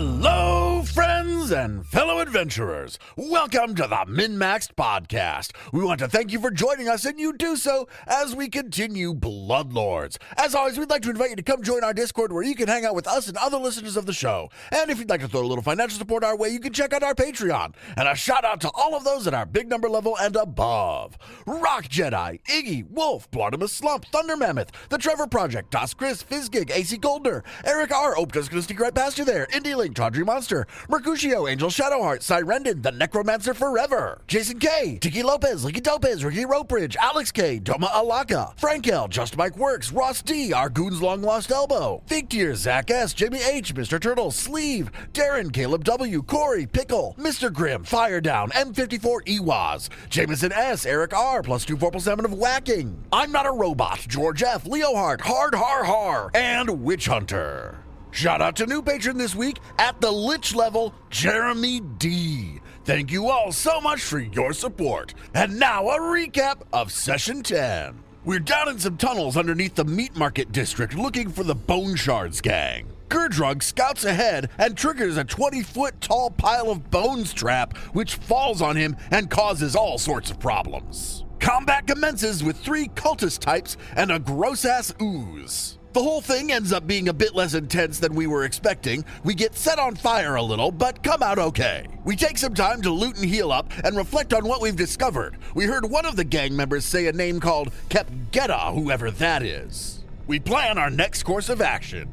Hello, friends and fellow adventurers. Welcome to the MNmaxed podcast. We want to thank you for joining us, and you do so as we continue Blood Lords. As always, we'd like to invite you to come join our Discord where you can hang out with us and other listeners of the show. And if you'd like to throw a little financial support our way, you can check out our Patreon. And a shout out to all of those at our big number level and above. Rock Jedi, Iggy, Wolf, Blodimus Slump, Thunder Mammoth, The Trevor Project, Das Chris, Fizzgig, AC Goldner, Eric R. Ope, just gonna sneak right past you there, Indie Link, Tawdry Monster, Mercutio, Angel Shadowheart, Cyrendon, The Necromancer Forever, Jason K, Tiki Lopez, Licky Topez, Ricky Ropebridge, Alex K, Doma Alaka, Frank L, Just Mike Works, Ross D, Our Goon's Long Lost Elbow, Figtier, Zach S, Jamie H, Mr. Turtle, Sleeve, Darren, Caleb W, Corey, Pickle, Mr. Grimm, Fire Down, M54 Ewaz, Jameson S, Eric R, +24+7 of Whacking, I'm Not a Robot, George F, Leo Hart, Hard Har Har, and Witch Hunter. Shout out to new patron this week at the Lich level, Jeremy D. Thank you all so much for your support. And now a recap of Session 10. We're down in some tunnels underneath the Meat Market District looking for the Bone Shards gang. Gurdrug scouts ahead and triggers a 20-foot tall pile of bones trap, which falls on him and causes all sorts of problems. Combat commences with 3 cultist types and a gross-ass ooze. The whole thing ends up being a bit less intense than we were expecting. We get set on fire a little, but come out okay. We take some time to loot and heal up and reflect on what we've discovered. We heard one of the gang members say a name called Kepgeta, whoever that is. We plan our next course of action.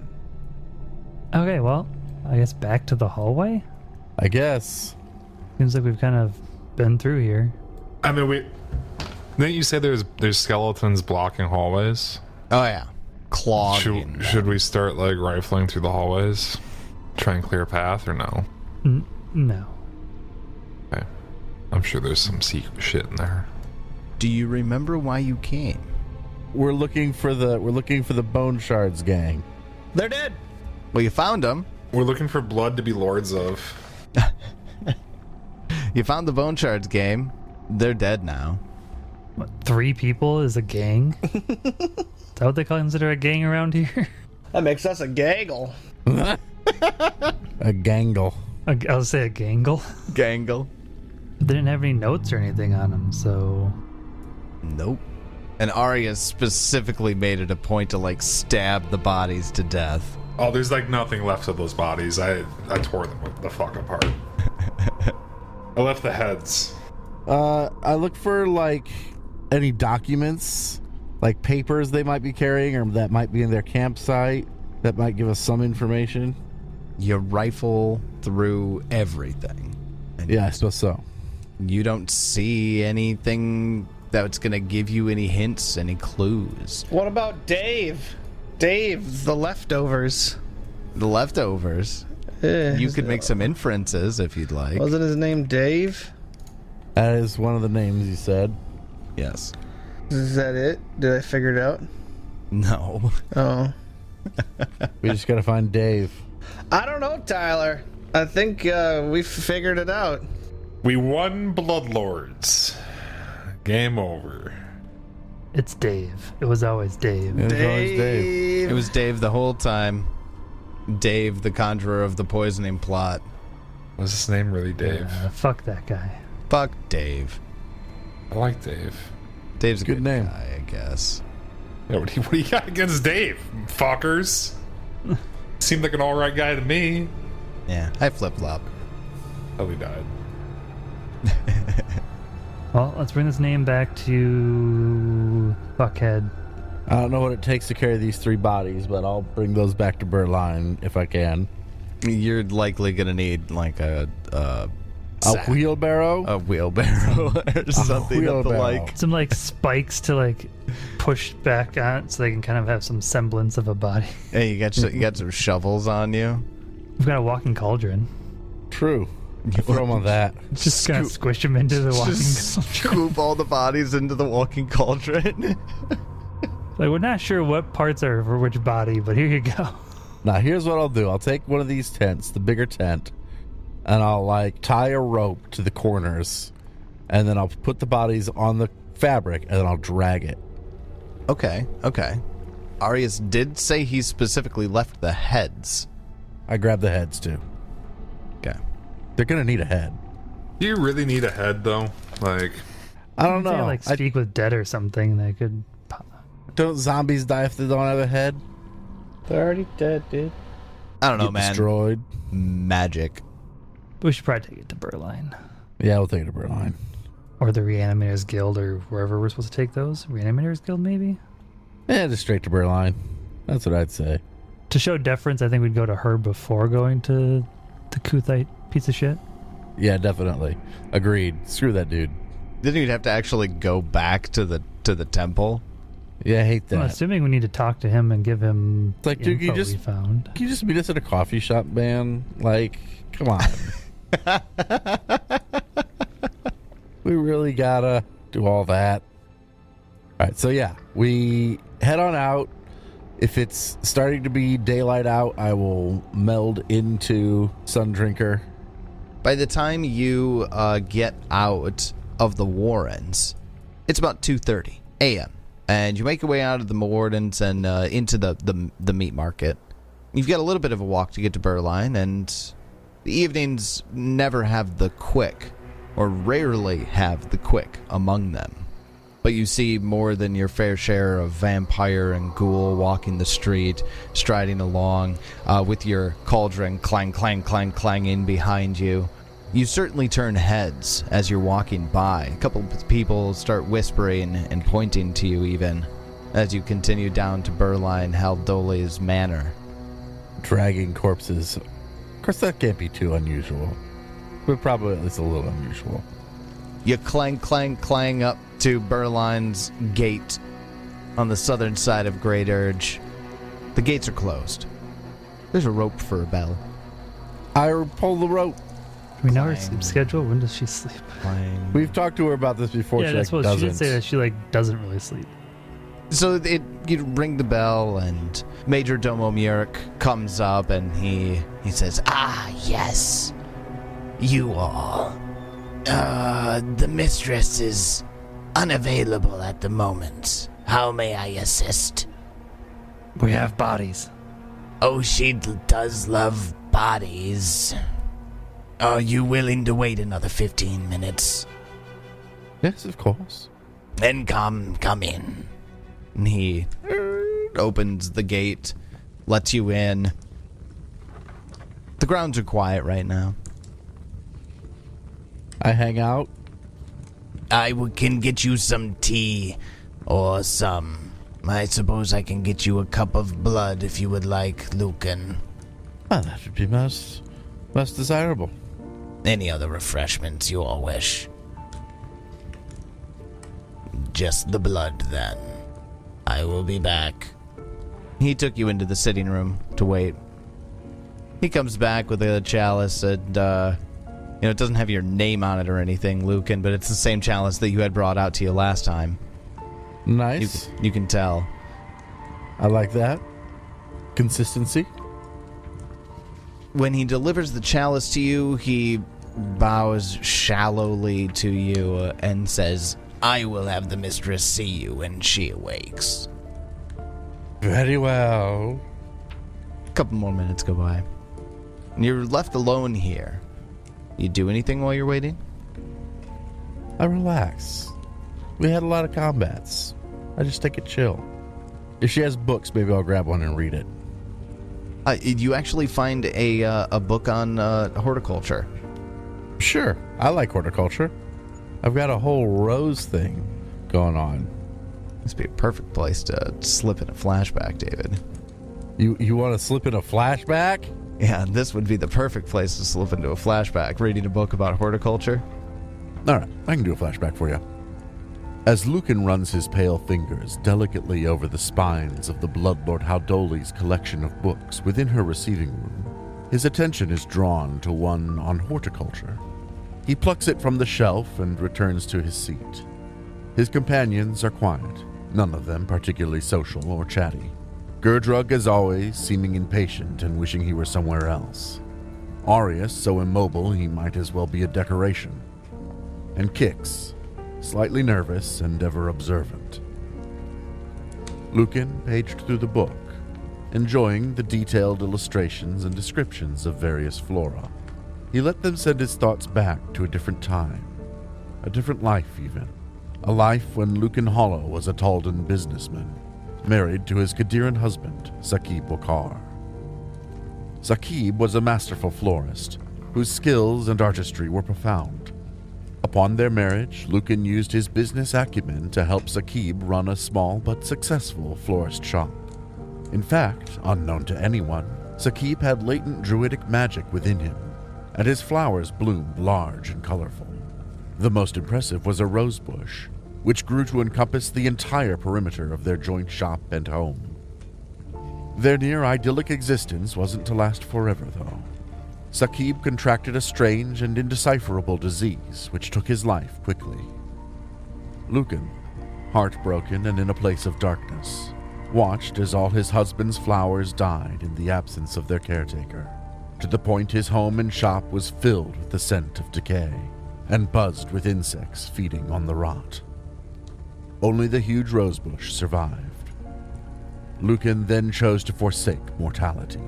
Okay, well, I guess back to the hallway? I guess. Seems like we've kind of been through here. I mean, didn't you say there's skeletons blocking hallways? Oh, yeah. Clogging. Should we start, like, rifling through the hallways? Try and clear a path, or no? No. Okay. I'm sure there's some secret shit in there. Do you remember why you came? We're looking for the Bone Shards gang. They're dead. Well, you found them. We're looking for blood to be lords of. You found the Bone Shards game. They're dead now. What, 3 people is a gang? Is that what they consider a gang around here? That makes us a gaggle. A gangle. I'll say a gangle. Gangle. They didn't have any notes or anything on them, so... Nope. And Arya specifically made it a point to, like, stab the bodies to death. Oh, there's, like, nothing left of those bodies. I tore them the fuck apart. I left the heads. I look for, like, any documents, like papers they might be carrying or that might be in their campsite that might give us some information. You rifle through everything. Yeah, I suppose so. You don't see anything that's going to give you any hints, any clues. What about Dave? Dave, the leftovers. The leftovers. You could make some inferences if you'd like. Wasn't his name Dave? That is one of the names you said. Yes. Is that it? Did I figure it out? No. Oh. We just gotta find Dave. I don't know, Tyler. I think we figured it out. We won, Blood Lords. Game over. It's Dave. It was always Dave. It was always Dave. It was Dave the whole time. Dave, the conjurer of the poisoning plot. Was his name really Dave? Fuck that guy. Fuck Dave. I like Dave. Dave's a Good name. guy, I guess. Yeah, what do you got against Dave, fuckers? Seemed like an alright guy to me. Yeah, I flip-flop. Oh, he died. Well, let's bring this name back to Fuckhead. I don't know what it takes to carry these 3 bodies, but I'll bring those back to Berlin if I can. You're likely gonna need like a wheelbarrow? A wheelbarrow or something of the wheelbarrow. like. Some like spikes to like push back on so they can kind of have some semblance of a body. Hey, you got some shovels on you. We've got a walking cauldron. True. Throw them on that. Just kind of squish them into the walking cauldron. Scoop all the bodies into the walking cauldron. Like, we're not sure what parts are for which body, but here you go. Now, here's what I'll do. I'll take one of these tents, the bigger tent, and I'll, like, tie a rope to the corners, and then I'll put the bodies on the fabric, and then I'll drag it. Okay. Arius did say he specifically left the heads. I grabbed the heads, too. They're gonna need a head. Do you really need a head, though? Like, I don't They, know. like speak with dead or something. They could. Don't zombies die if they don't have a head? They're already dead, dude. I don't know, Get man. destroyed. Magic. We should probably take it to Berline Yeah, we'll take it to Berline. or the Reanimators Guild or wherever we're supposed to take those. Reanimators Guild, maybe. Yeah, just straight to Berline. That's what I'd say. To show deference, I think we'd go to her before going to the Kuthite piece of shit. Yeah, definitely. Agreed. Screw that dude. Then you'd have to actually go back to the temple. Yeah, I hate that. Well, assuming we need to talk to him and give him It's like, the dude, you info just- we found. Can you just meet us at a coffee shop, man? Like, come on. We really gotta do all that. All right, so yeah, we head on out. If it's starting to be daylight out, I will meld into Sundrinker. By the time you get out of the Warrens, it's about 2:30 a.m. And you make your way out of the Wardens and into the meat market. You've got a little bit of a walk to get to Berline, and the evenings never have the quick, or rarely have the quick among them. But you see more than your fair share of vampire and ghoul walking the street, striding along, with your cauldron clang, clang, clang, clanging behind you. You certainly turn heads as you're walking by. A couple of people start whispering and pointing to you even as you continue down to Berline Haldoli's manor. Dragging corpses. Of course, that can't be too unusual. But probably at least a little unusual. You clang, clang, clang up to Berline's gate on the southern side of Grey Dirge. The gates are closed. There's a rope for a bell. I pull the rope. Do we know her Fine. sleep schedule? When does she sleep? Clang. We've talked to her about this before. Yeah, She that's like, what she doesn't. did say, that she doesn't really sleep. So you ring the bell, and Major Domo Murik comes up, and he says, "Ah, yes, you all. The mistress is unavailable at the moment. How may I assist?" We have bodies. "Oh, she does love bodies. Are you willing to wait another 15 minutes? Yes, of course. Then come in." And he opens the gate, lets you in. The grounds are quiet right now. I hang out. Can get you some tea, or I suppose I can get you a cup of blood if you would like, Lucan. Well, that would be most desirable. Any other refreshments you all wish? Just the blood, then. I will be back. He took you into the sitting room to wait. He comes back with a chalice, and, it doesn't have your name on it or anything, Lucan, but it's the same chalice that you had brought out to you last time. Nice. You can tell. I like that. Consistency. When he delivers the chalice to you, he bows shallowly to you and says, "I will have the mistress see you when she awakes." Very well. A couple more minutes go by. And you're left alone here. You do anything while you're waiting? I relax. We had a lot of combats. I just take it chill. If she has books, maybe I'll grab one and read it. You actually find a book on horticulture. Sure, I like horticulture. I've got a whole rose thing going on. This would be a perfect place to slip in a flashback, David. You want to slip in a flashback? Yeah, this would be the perfect place to slip into a flashback, reading a book about horticulture. All right, I can do a flashback for you. As Lucan runs his pale fingers delicately over the spines of the Blood Lord Haldoli's collection of books within her receiving room, his attention is drawn to one on horticulture. He plucks it from the shelf and returns to his seat. His companions are quiet, none of them particularly social or chatty. Gurdrug, as always, seeming impatient and wishing he were somewhere else. Arius, so immobile he might as well be a decoration. And Kix, slightly nervous and ever observant. Lucan paged through the book, enjoying the detailed illustrations and descriptions of various flora. he let them send his thoughts back to a different time, a different life even. A life when Lucan Hollow was a Taldan businessman, married to his Qadiran husband, Saqib Wakar. Saqib was a masterful florist, whose skills and artistry were profound. Upon their marriage, Lucan used his business acumen to help Saqib run a small but successful florist shop. In fact, unknown to anyone, Saqib had latent druidic magic within him, and his flowers bloomed large and colorful. The most impressive was a rose bush, which grew to encompass the entire perimeter of their joint shop and home. Their near idyllic existence wasn't to last forever, though. Saqib contracted a strange and indecipherable disease, which took his life quickly. Lucan, heartbroken and in a place of darkness, watched as all his husband's flowers died in the absence of their caretaker, to the point his home and shop was filled with the scent of decay and buzzed with insects feeding on the rot. Only the huge rosebush survived. Lucan then chose to forsake mortality.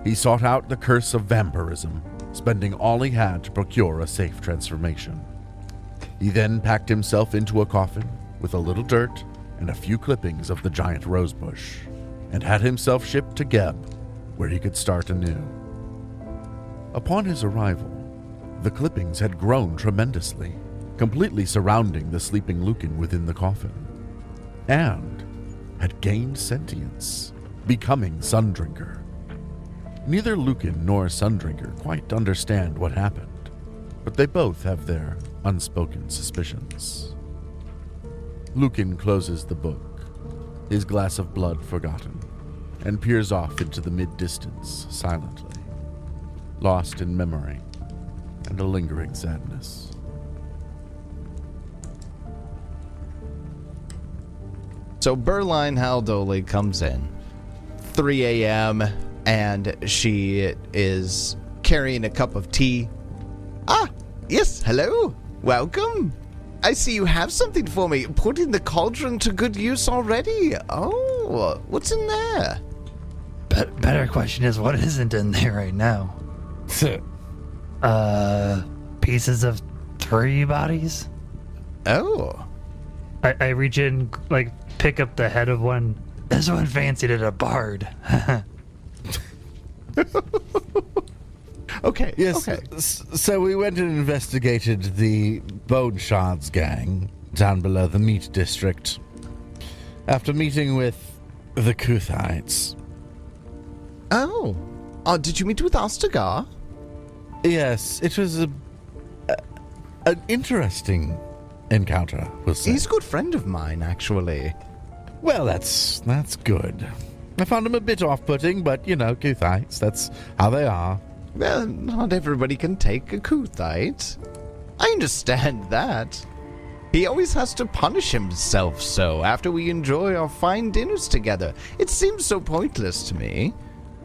He sought out the curse of vampirism, spending all he had to procure a safe transformation. He then packed himself into a coffin with a little dirt and a few clippings of the giant rosebush, and had himself shipped to Geb, where he could start anew. Upon his arrival, the clippings had grown tremendously, completely surrounding the sleeping Lucan within the coffin, and had gained sentience, becoming Sundrinker. Neither Lucan nor Sundrinker quite understand what happened, but they both have their unspoken suspicions. Lucan closes the book, his glass of blood forgotten, and peers off into the mid-distance silently, lost in memory and a lingering sadness. So Blood Haldoli comes in, 3 a.m., and she is carrying a cup of tea. Ah, yes, hello, welcome. I see you have something for me. Putting the cauldron to good use already. Oh, what's in there? Better question is, what isn't in there right now? Pieces of 3 bodies? Oh. I reach in, like, pick up the head of one. This one fancied it a bard. Okay. Yes, okay. So we went and investigated the Bone Shards gang down below the meat district. After meeting with the Kuthites. Oh. Did you meet with Ostagar? Yes, it was an interesting encounter, we'll say. He's a good friend of mine, actually. Well, that's good. I found him a bit off-putting, but, you know, Kuthites, that's how they are. Well, not everybody can take a Kuthite. I understand that. He always has to punish himself so after we enjoy our fine dinners together. It seems so pointless to me.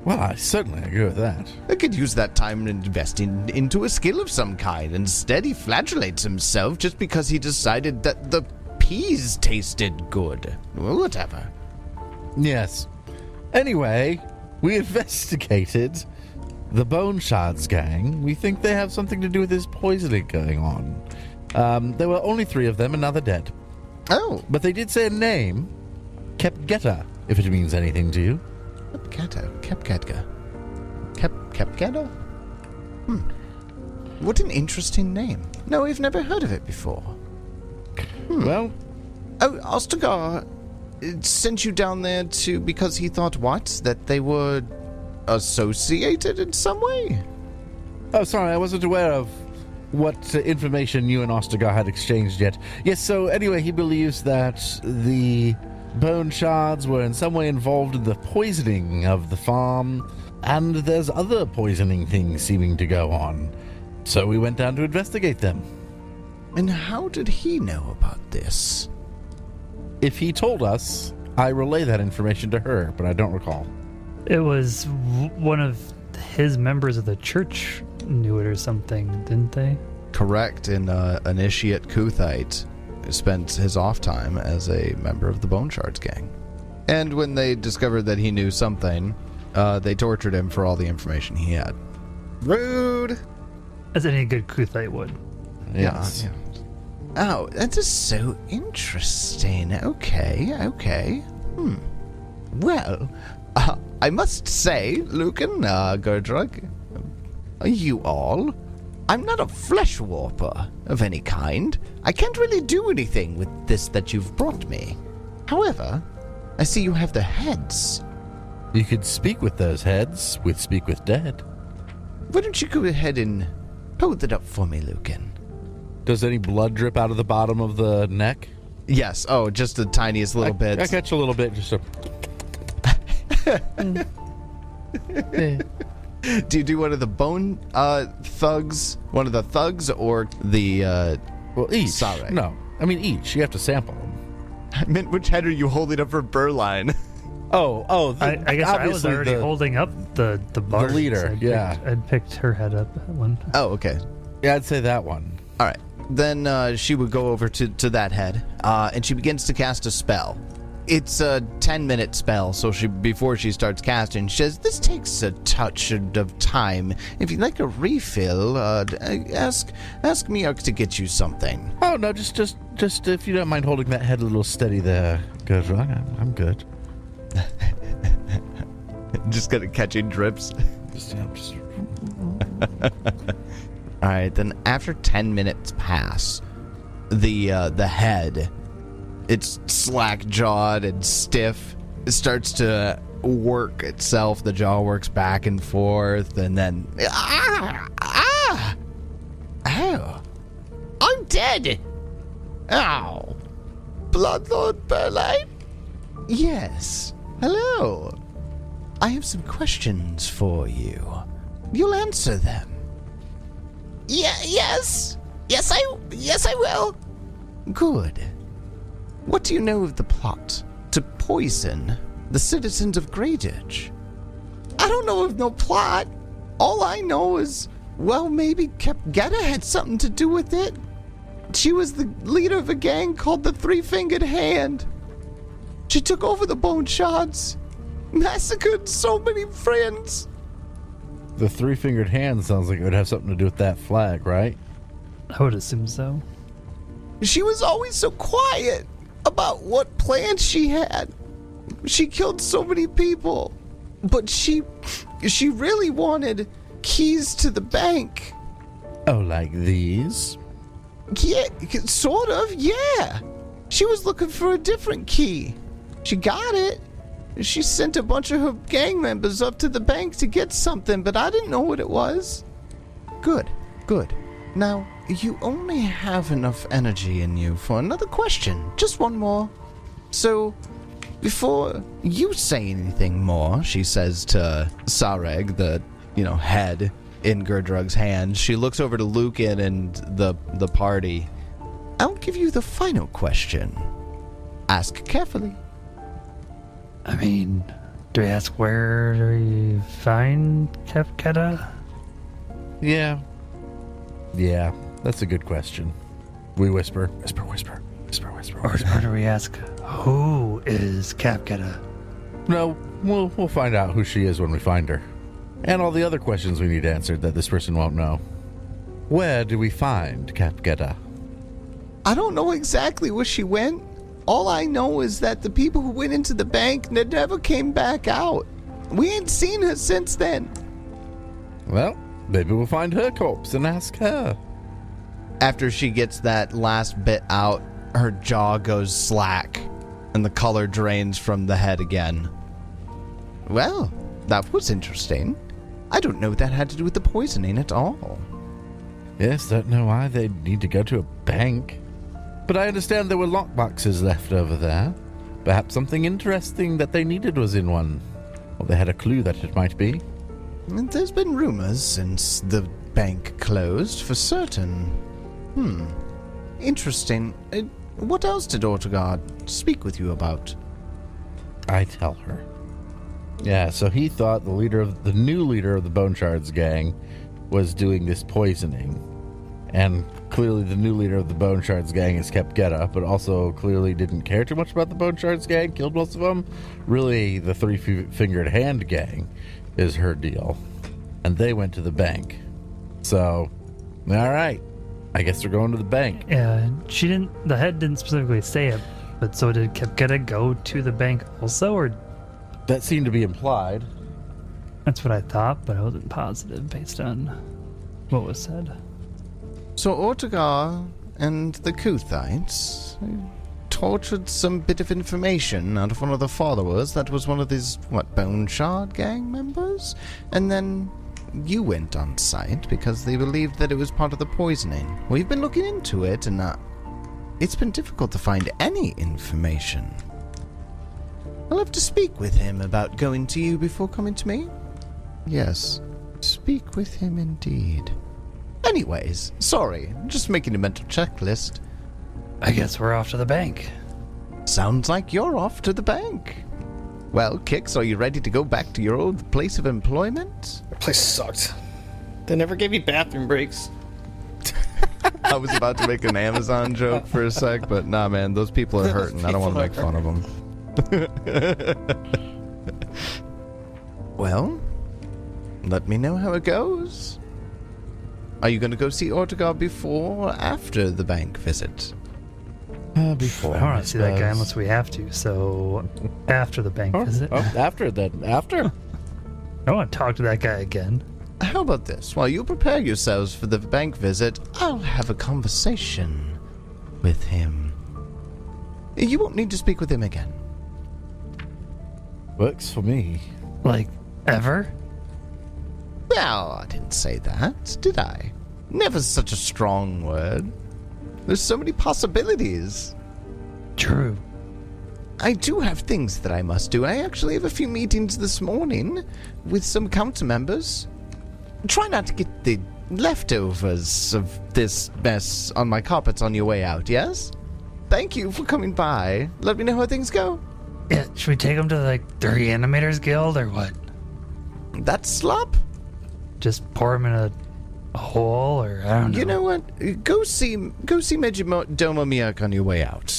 Well, I certainly agree with that. I could use that time and invest into a skill of some kind. Instead, he flagellates himself just because he decided that the peas tasted good. Whatever. Yes. Anyway, we investigated the Bone Shards gang. We think they have something to do with this poisoning going on. There were only 3 of them, and now they're dead. Oh. But they did say a name. Kepgeta, if it means anything to you. Kepgeta. What an interesting name. No, we've never heard of it before. Well, Oh, Ostagar sent you down there because he thought what? That they were associated in some way? oh, sorry, I wasn't aware of what information you and Ostagar had exchanged yet. Yes, so anyway, he believes that the Bone Shards were in some way involved in the poisoning of the farm, and there's other poisoning things seeming to go on. So we went down to investigate them. And how did he know about this? If he told us, I relay that information to her, but I don't recall. It was one of his members of the church knew it or something, didn't they? Correct, an initiate Kuthite spent his off time as a member of the Bone Shards gang. And when they discovered that he knew something, they tortured him for all the information he had. Rude. As any good Kuthite would. Yes. Yeah. Oh, that is so interesting. Okay. Well, I must say, Lucan, Gerdrug, you all, I'm not a flesh warper of any kind. I can't really do anything with this that you've brought me. However, I see you have the heads. You could speak with those heads with Speak with Dead. Why don't you go ahead and hold it up for me, Lucan? Does any blood drip out of the bottom of the neck? Yes. Oh, just the tiniest little bit. I catch a little bit, just a... Do you do one of the bone thugs? One of the thugs or the Well, each. Sarek? No. I mean, each. You have to sample them. I meant which head are you holding up for Burline? I guess I was already holding up the bar. leader, yeah. I'd picked her head up at one time. Oh, okay. Yeah, I'd say that one. All right. Then she would go over to that head, and she begins to cast a spell. It's a 10-minute spell, so before she starts casting, she says, "This takes a touch of time. If you'd like a refill, ask Miark to get you something." Oh, no, just if you don't mind holding that head a little steady there, Gerdrug, I'm good. Just gonna catching drips. All right, then after 10 minutes pass, the head, it's slack-jawed and stiff. It starts to work itself. The jaw works back and forth, and then oh, I'm dead. Ow, Blood Lord Burline. Yes. Hello. I have some questions for you. You'll answer them. Yes, I will. Good. What do you know of the plot to poison the citizens of Grey Dirge? I don't know of no plot. All I know is, well, maybe Kepgetta had something to do with it. She was the leader of a gang called the Three-Fingered Hand. She took over the Bone Shards, massacred so many friends. The Three-Fingered Hand sounds like it would have something to do with that flag, right? I would assume so. She was always so quiet about what plans she had. She killed so many people, but she really wanted keys to the bank. Oh, like these? Yeah, sort of, yeah. She was looking for a different key. She got it. She sent a bunch of her gang members up to the bank to get something, but I didn't know what it was. Good. Now, you only have enough energy in you for another question. Just one more. So, before you say anything more, she says to Sareg, the, head in Gerdrug's hand, she looks over to Lucan and the party. I'll give you the final question. Ask carefully. I mean, do we ask where do we find Kepgetta? Yeah, that's a good question. We whisper. Or do we ask, who is Kepgetta? No, we'll find out who she is when we find her. And all the other questions we need answered that this person won't know. Where do we find Kepgetta? I don't know exactly where she went. All I know is that the people who went into the bank never came back out. We ain't seen her since then. Well, maybe we'll find her corpse and ask her. After she gets that last bit out, her jaw goes slack, and the color drains from the head again. Well, that was interesting. I don't know what that had to do with the poisoning at all. Yes, don't know why they'd need to go to a bank. But I understand there were lockboxes left over there. Perhaps something interesting that they needed was in one. Or they had a clue that it might be. There's been rumors since the bank closed, for certain. Interesting. What else did Ortogard speak with you about? I tell her. Yeah, so he thought the new leader of the Bone Shards gang was doing this poisoning. And clearly the new leader of the Bone Shards gang is Kepgetta, but also clearly didn't care too much about the Bone Shards gang, killed most of them. Really, the Three-Fingered Hand gang is her deal. and they went to the bank. So, all right. I guess we're going to the bank. Yeah, the head didn't specifically say it, but so did Kepketa go to the bank also, or That seemed to be implied. that's what I thought, but I wasn't positive based on what was said. So Ortegar and the Kuthites tortured some bit of information out of one of the followers that was one of these, Bone Shard gang members? And then you went on site because they believed that it was part of the poisoning. We've been looking into it, and it's been difficult to find any information. I'll have to speak with him about going to you before coming to me. Yes, speak with him indeed. Anyways, sorry, just making a mental checklist. I guess we're off to the bank. Sounds like you're off to the bank. Well, Kix, are you ready to go back to your old place of employment? That place sucked. They never gave me bathroom breaks. I was about to make an Amazon joke for a sec, but nah, man, those people are hurting. I don't want to make fun of them. Well, let me know how it goes. Are you going to go see Ortegar before or after the bank visit? Before. I don't want to see that guy unless we have to, so after the bank visit. After then. After. I want to talk to that guy again. How about this? While you prepare yourselves for the bank visit, I'll have a conversation with him. You won't need to speak with him again. Works for me. Like, ever? Well, I didn't say that, did I? Never such a strong word. There's so many possibilities. True. I do have things that I must do. I actually have a few meetings this morning with some council members. Try not to get the leftovers of this mess on my carpets on your way out, yes? Thank you for coming by. Let me know how things go. Yeah, should we take him to, like, the Reanimators Guild, or what? That slop? Just pour him in a hole, or I don't know. You know what? Go see Majordomo Miak on your way out.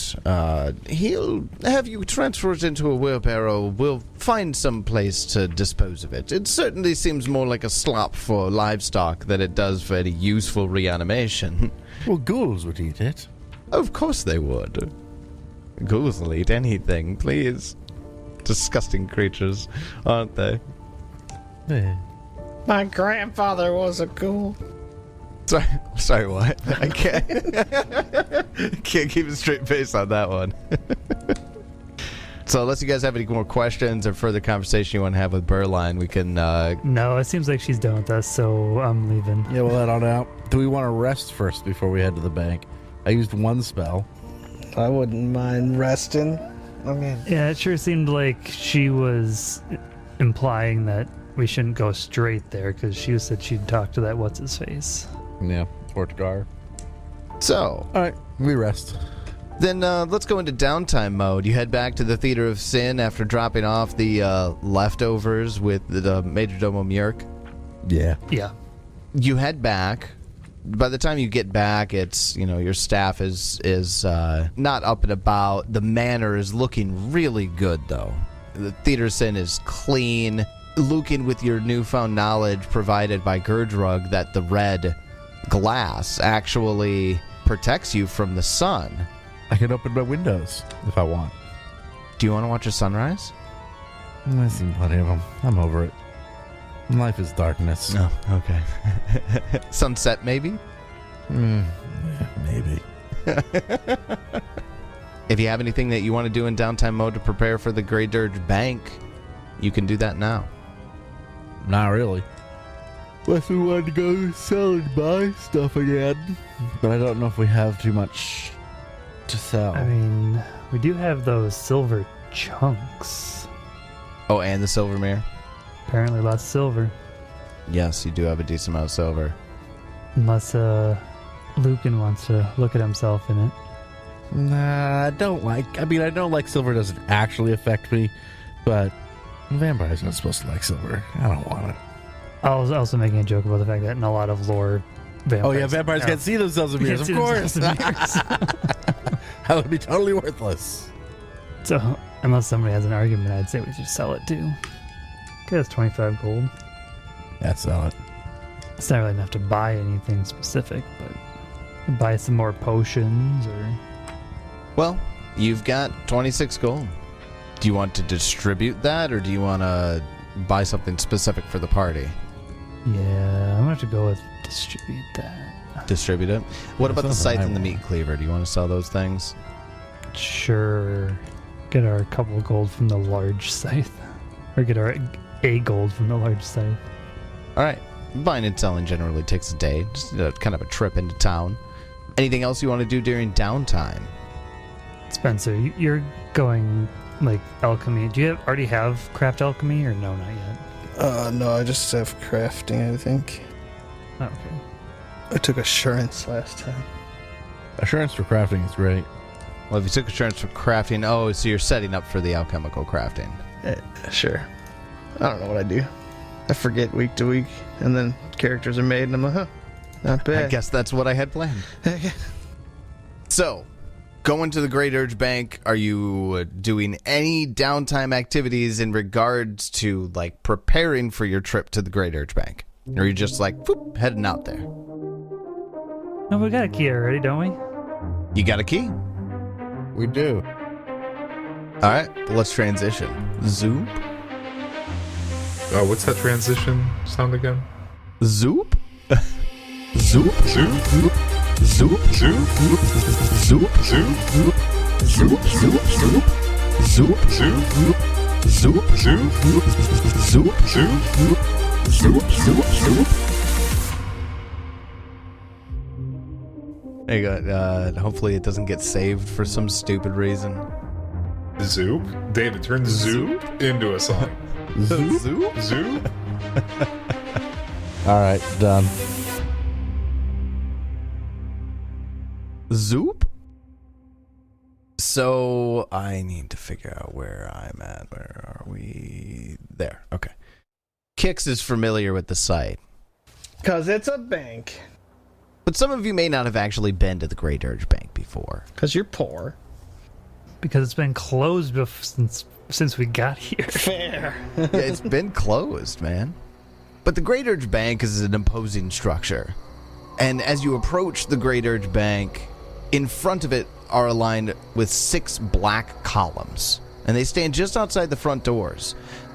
He'll have you transferred into a wheelbarrow. We'll find some place to dispose of it. It certainly seems more like a slop for livestock than it does for any useful reanimation. Well, ghouls would eat it. Of course they would. Ghouls will eat anything, please. Disgusting creatures, aren't they? Yeah. My grandfather was a ghoul. Sorry, what? I can't keep a straight face on that one. So unless you guys have any more questions or further conversation you want to have with Burline, we can... No, it seems like she's done with us, so I'm leaving. Yeah, we'll head on out. Do we want to rest first before we head to the bank? I used one spell. I wouldn't mind resting. I mean, Yeah, it sure seemed like she was implying that we shouldn't go straight there, because she said she'd talk to that what's-his-face. Yeah, Ortegar. So, All right, we rest. then let's go into downtime mode. You head back to the Theater of Sin after dropping off the leftovers with the Majordomo Murk. Yeah. Yeah. You head back. By the time you get back, it's, your staff is not up and about. The manor is looking really good, though. The Theater of Sin is clean. Lukin, with your newfound knowledge provided by Gurdrug that the red glass actually protects you from the sun. I can open my windows if I want. Do you want to watch a sunrise? I've seen plenty of them. I'm over it. Life is darkness. No, okay. Sunset, maybe? Yeah, maybe. If you have anything that you want to do in downtime mode to prepare for the Grey Dirge Bank, you can do that now. Not really. Unless we want to go sell and buy stuff again. But I don't know if we have too much to sell. I mean, we do have those silver chunks. Oh, and the silver mirror? Apparently lots of silver. Yes, you do have a decent amount of silver. Unless, Lucan wants to look at himself in it. Nah, I don't like silver doesn't actually affect me, but vampires aren't supposed to like silver. I don't want it. I was also making a joke about the fact that in a lot of lore, vampires... Oh yeah, vampires can't see themselves in mirrors, of course. That would be totally worthless. So, unless somebody has an argument, I'd say we should sell it too. Okay, that's 25 gold. Yeah, sell it. It's not really enough to buy anything specific, but buy some more potions or... Well, you've got 26 gold. Do you want to distribute that, or do you want to buy something specific for the party? Yeah, I'm gonna have to go with distribute that. Distribute it? What about the something scythe I and the want. meat cleaver? Do you want to sell those things? Sure. Get our couple gold from the large scythe. Or get our a gold from the large scythe. All right. Buying and selling generally takes a day. Just kind of a trip into town. Anything else you want to do during downtime? Spencer, you're going like alchemy. Do you already have craft alchemy or no, not yet? No, I just have crafting, I think. Oh, okay. I took assurance last time. Assurance for crafting is great. Well, if you took assurance for crafting, oh, so you're setting up for the alchemical crafting. Sure. I don't know what I do. I forget week to week, and then characters are made, and I'm like, huh, not bad. I guess that's what I had planned. So, going to the Grey Dirge Bank, are you doing any downtime activities in regards to, like, preparing for your trip to the Grey Dirge Bank? Or are you just, like, whoop, heading out there? No, we got a key already, don't we? You got a key? We do. All right, let's transition. Zoop? What's that transition sound again? Zoop? Zoop? Zoop? Zoop? Zoop? Zoop? Zoop? Zoop? Zoop? Zoop? Zoop? Zoop? Zoop? Zoop? Zoop? Zoop? Zoop? Zoop? Zoop? There you go. Hopefully it doesn't get saved for some stupid reason. Zoop? David, turn Zoop into a song. Zoop? Zoop? All right, done. Zoop? So I need to figure out where I'm at. Where are we? There. Okay. Kix is familiar with the site, Because it's a bank. but some of you may not have actually been to the Grey Dirge Bank before. Because you're poor. Because it's been closed since we got here. Fair. Yeah, it's been closed, man. But the Grey Dirge Bank is an imposing structure. And as you approach the Grey Dirge Bank, in front of it are aligned with 6 black columns. And they stand just outside the front doors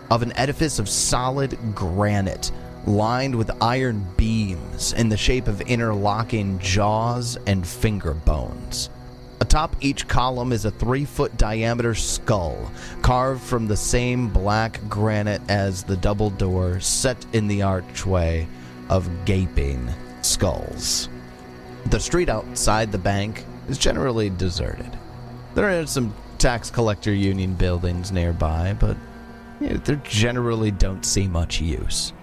of an edifice of solid granite, lined with iron beams in the shape of interlocking jaws and finger bones. Atop each column is a 3-foot diameter skull, carved from the same black granite as the double door set in the archway of gaping skulls. The street outside the bank is generally deserted. There are some tax collector union buildings nearby, but there generally don't see much use.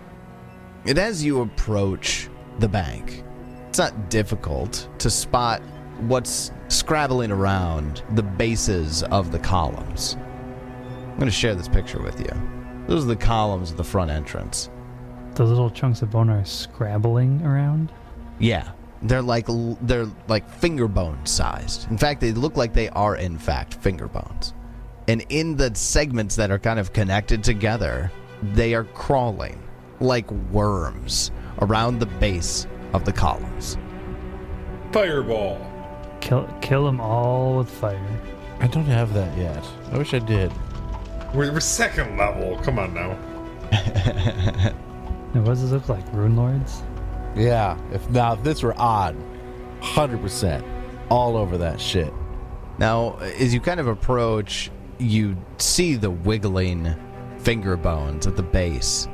And as you approach the bank, it's not difficult to spot what's scrabbling around the bases of the columns. I'm going to share this picture with you. Those are the columns of the front entrance. Those little chunks of bone are scrabbling around. Yeah, they're like finger bone sized. In fact, they look like they are in fact finger bones. And in the segments that are kind of connected together, they are crawling like worms around the base of the columns. Fireball. Kill them all with fire. I don't have that yet. I wish I did. We're second level. Come on now. Now, what does this look like? Rune Lords? Yeah. If this were odd, 100% all over that shit. Now, as you kind of approach, you see the wiggling finger bones at the base.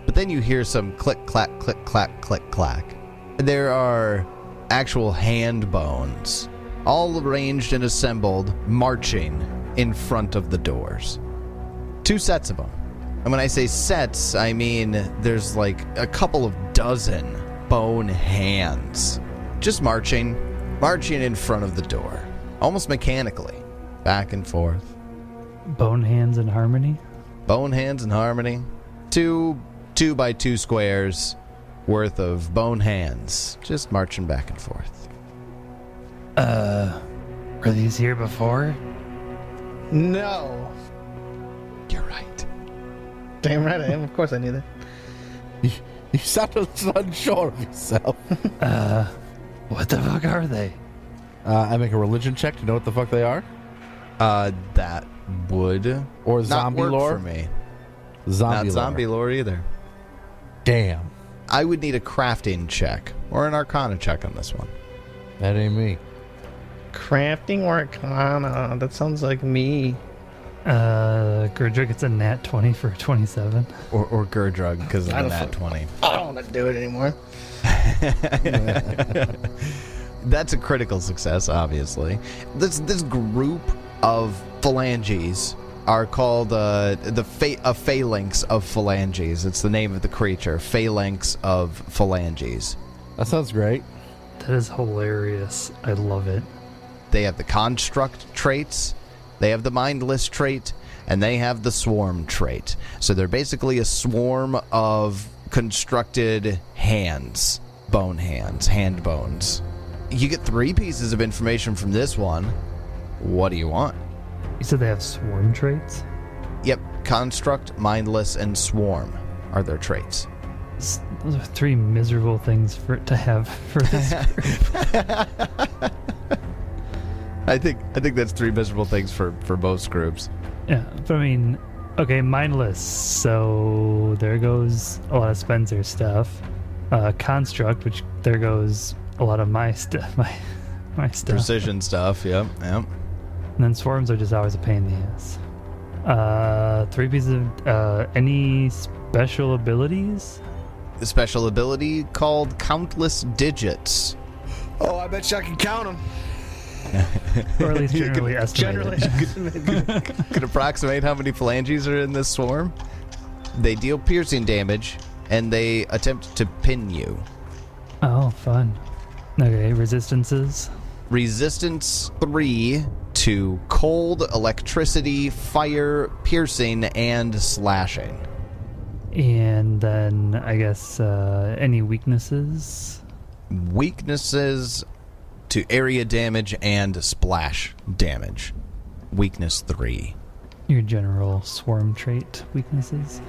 But then you hear some click, clack, click, clack, click, clack. There are actual hand bones, all arranged and assembled, marching in front of the doors. 2 sets of them. And when I say sets, I mean there's like a couple of dozen bone hands just marching in front of the door, almost mechanically, back and forth. Bone hands in harmony? Bone hands in harmony. 2 by 2 squares worth of bone hands just marching back and forth. Were these here before? No. You're right. Damn right I am. Of course I knew that. You sound unsure of yourself. What the fuck are they? I make a religion check to know what the fuck they are. That would Or not zombie work lore. for me. Zombie Not lore. zombie lore either. Damn. I would need a crafting check or an arcana check on this one. That ain't me. Crafting or arcana? That sounds like me. Gurdra gets a nat 20 for a 27. Or Gurdrug because of I the don't nat 20. I don't want to do it anymore. That's a critical success, obviously. This group of phalanges are called a phalanx of phalanges. It's the name of the creature, phalanx of phalanges. That sounds great. That is hilarious. I love it. They have the construct traits, they have the mindless trait, and they have the swarm trait. So they're basically a swarm of constructed hands, bone hands, hand bones. You get 3 pieces of information from this one. What do you want? You said they have swarm traits? Yep, construct, mindless, and swarm are their traits. Those are 3 miserable things for it to have for this group. I think that's 3 miserable things for most groups. Yeah, but I mean, okay, mindless. So there goes a lot of Spencer's stuff. Construct, which there goes a lot of my stuff. My stuff. Precision stuff, yep. And then swarms are just always a pain in the ass. 3 pieces of any special abilities? The special ability called Countless Digits. Oh, I bet you I can count them. Or at least generally estimate it. Can approximate how many phalanges are in this swarm. They deal piercing damage, and they attempt to pin you. Oh, fun. Okay, resistances. Resistance 3 to cold, electricity, fire, piercing, and slashing. And then, I guess, any weaknesses? Weaknesses to area damage and splash damage. Weakness 3. Your general swarm trait weaknesses?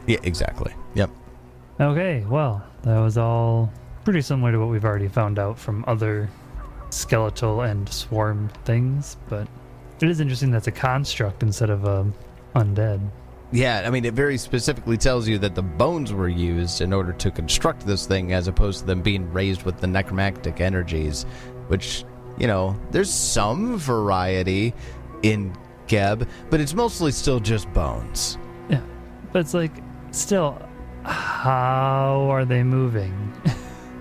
Yeah, exactly. Yep. Okay, well, that was all pretty similar to what we've already found out from other skeletal and swarm things, but it is interesting that's a construct instead of undead. Yeah, I mean, it very specifically tells you that the bones were used in order to construct this thing as opposed to them being raised with the necromantic energies, which, you know, there's some variety in Geb, but it's mostly still just bones. Yeah, but it's like, still, how are they moving?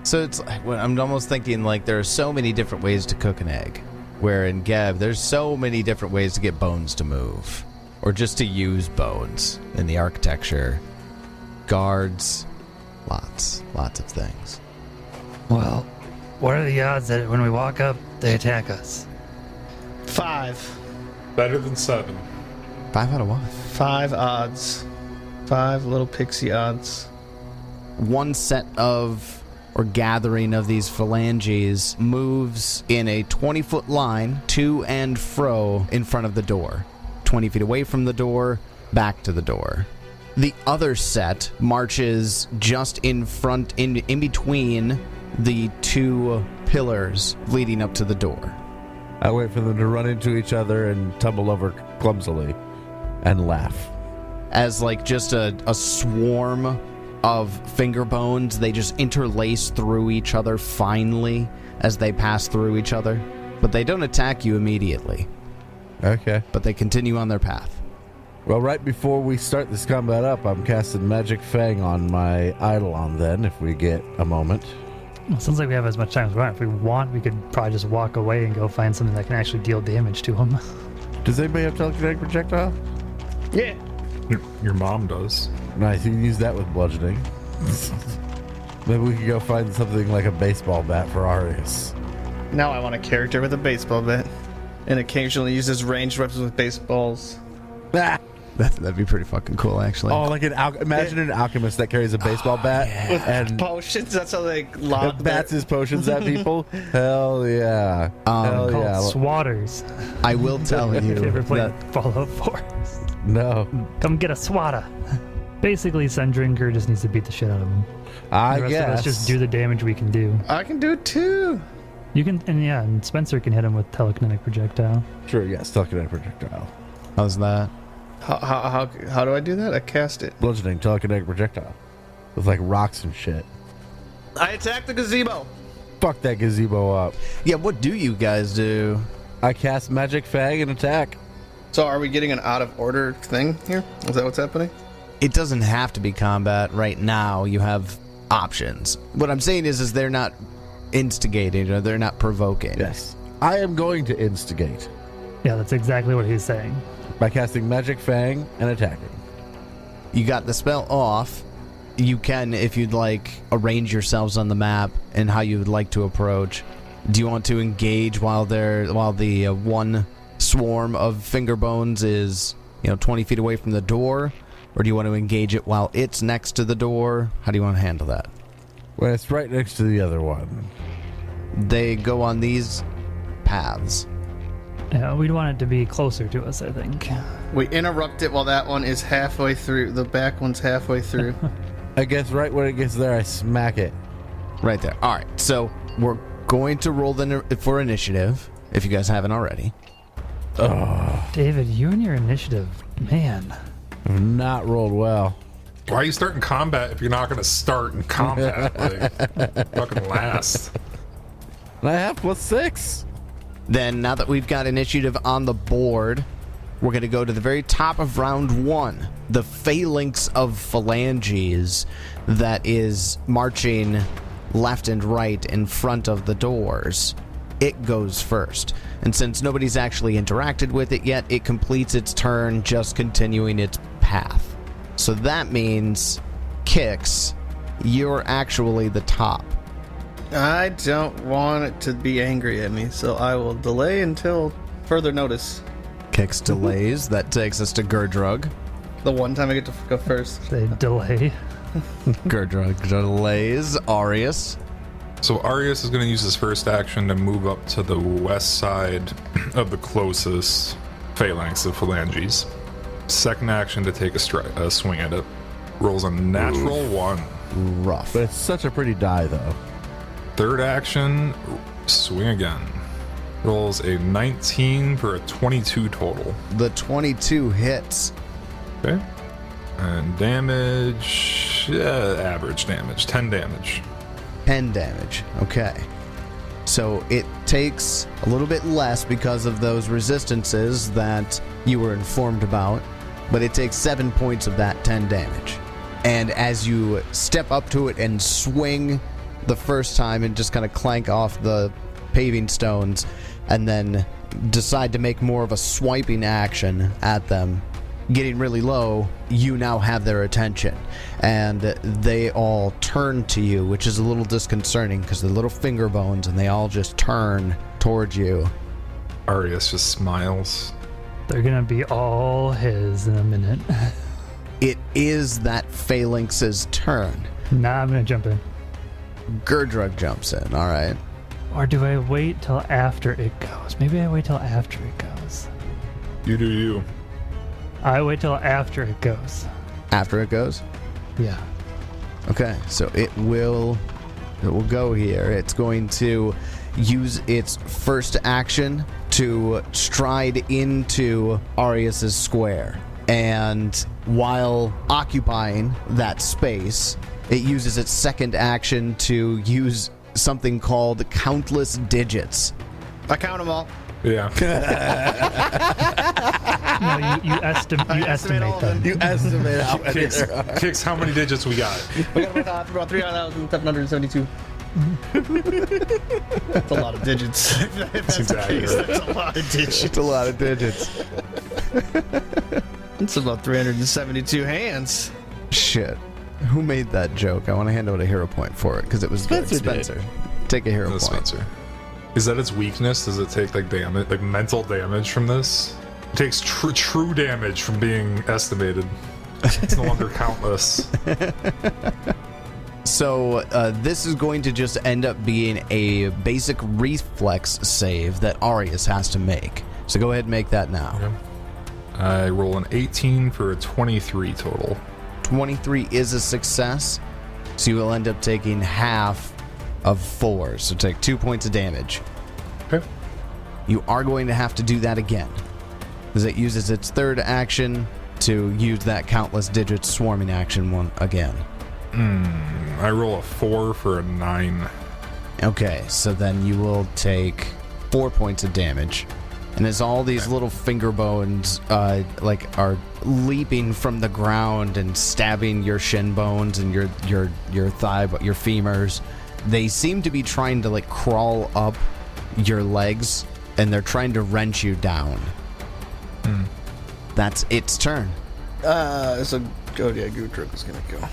So it's, well, I'm almost thinking like there are so many different ways to cook an egg, where in Geb, there's so many different ways to get bones to move. Or just to use bones in the architecture. Guards. Lots of things. Well, what are the odds that when we walk up, they attack us? 5. Better than 7. 5 out of what? 5 odds. 5 little pixie odds. One set of, or gathering of these phalanges moves in a 20-foot line to and fro in front of the door. 20 feet away from the door, back to the door. The other set marches just in front, in between the 2 pillars leading up to the door. I wait for them to run into each other and tumble over clumsily and laugh. As like just a swarm of finger bones, they just interlace through each other finely as they pass through each other. But they don't attack you immediately. Okay. But they continue on their path. Well, right before we start this combat up, I'm casting Magic Fang on my Eidolon then, if we get a moment. Well, it sounds like we have as much time as we want. If we want, we could probably just walk away and go find something that can actually deal damage to him. Does anybody have telekinetic projectile? Yeah. Your mom does. Nice, you can use that with bludgeoning. Maybe we could go find something like a baseball bat for Arius. Now I want a character with a baseball bat. And occasionally uses ranged weapons with baseballs. Ah! That'd be pretty fucking cool, actually. Oh, like imagine an alchemist that carries a baseball bat With and potions, that's how they lock bats his potions at people. Hell yeah! Hell Called yeah! swatters. I will tell If you ever you played that Fallout 4. No, Come get a swatter. Basically, Sun Drinker just needs to beat the shit out of him. I The rest guess. of us just do the damage we can do. I can do it too. You can, and Spencer can hit him with telekinetic projectile. Sure, yes, telekinetic projectile. How's that? How do I do that? I cast it. Bludgeoning telekinetic projectile. With like rocks and shit. I attack the gazebo. Fuck that gazebo up. Yeah, what do you guys do? I cast Magic Fang and attack. So are we getting an out of order thing here? Is that what's happening? It doesn't have to be combat right now. You have options. What I'm saying is they're not instigating or they're not provoking. Yes. I am going to instigate Yeah, that's exactly what he's saying. by casting Magic Fang and attacking. You got the spell off. You can, if you'd like, arrange yourselves on the map and how you would like to approach. Do you want to engage while the one swarm of finger bones is 20 feet away from the door, or do you want to engage it while it's next to the door? How do you want to handle that? Well, it's right next to the other one. They go on these paths. Yeah, we'd want it to be closer to us, I think. We interrupt it while that one is halfway through. The back one's halfway through. I guess right when it gets there, I smack it. Right there. All right, so we're going to roll for initiative, if you guys haven't already. David, you and your initiative, man. I've not rolled well. Why are you starting combat if you're not going to start in combat? Like, fucking last. And I have +6. Then, now that we've got initiative on the board, we're going to go to the very top of round 1. The phalanx of phalanges that is marching left and right in front of the doors. It goes first. And since nobody's actually interacted with it yet, it completes its turn just continuing its path. So that means, Kix, you're actually the top. I don't want it to be angry at me, so I will delay until further notice. Kix delays. That takes us to Gerdrug. The one time I get to go first. They delay. Gerdrug delays. Arius. So Arius is going to use his first action to move up to the west side of the closest phalanx of phalanges. Second action to take a swing at it. Rolls a natural 1. Rough. But it's such a pretty die, though. Third action, swing again. Rolls a 19 for a 22 total. The 22 hits. Okay. And damage, average damage, 10 damage. 10 damage. Okay. So it takes a little bit less because of those resistances that you were informed about, but it takes 7 points of that 10 damage. And as you step up to it and swing the first time and just kind of clank off the paving stones and then decide to make more of a swiping action at them, getting really low, you now have their attention. And they all turn to you, which is a little disconcerting because they're little finger bones and they all just turn towards you. Arius just smiles. They're gonna be all his in a minute. It is that phalanx's turn. Nah, I'm gonna jump in. Gerdrug jumps in, alright. Or do I wait till after it goes? Maybe I wait till after it goes. You do you. I wait till after it goes. After it goes? Yeah. Okay, so it will go here. It's going to use its first action to stride into Arius's square. And while occupying that space, it uses its second action to use something called Countless Digits. I count them all. Yeah. No, you estimate all of them. You estimate how many there are. Kix, how many digits we got? We got about 3,772. That's a lot of digits. If that's Seems the case, accurate. that's a lot of digits. It's a lot of digits. It's about 372 hands. Shit. Who made that joke? I want to hand out a hero point for it because it was good. Spencer did. Spencer. Take a hero No, point. Spencer. Is that its weakness? Does it take like damage, like mental damage from this? It takes true damage from being estimated. It's no longer countless. So this is going to just end up being a basic reflex save that Arius has to make. So go ahead and make that now. Okay. I roll an 18 for a 23 total. 23 is a success, so you will end up taking half of 4, so take 2 points of damage. Okay. You are going to have to do that again, because it uses its third action to use that countless digits swarming action one again. I roll a 4 for a 9. Okay, so then you will take 4 points of damage. And as all these little finger bones are leaping from the ground and stabbing your shin bones and your thigh, your femurs, they seem to be trying to crawl up your legs, and they're trying to wrench you down. That's its turn. Gudrug is gonna go.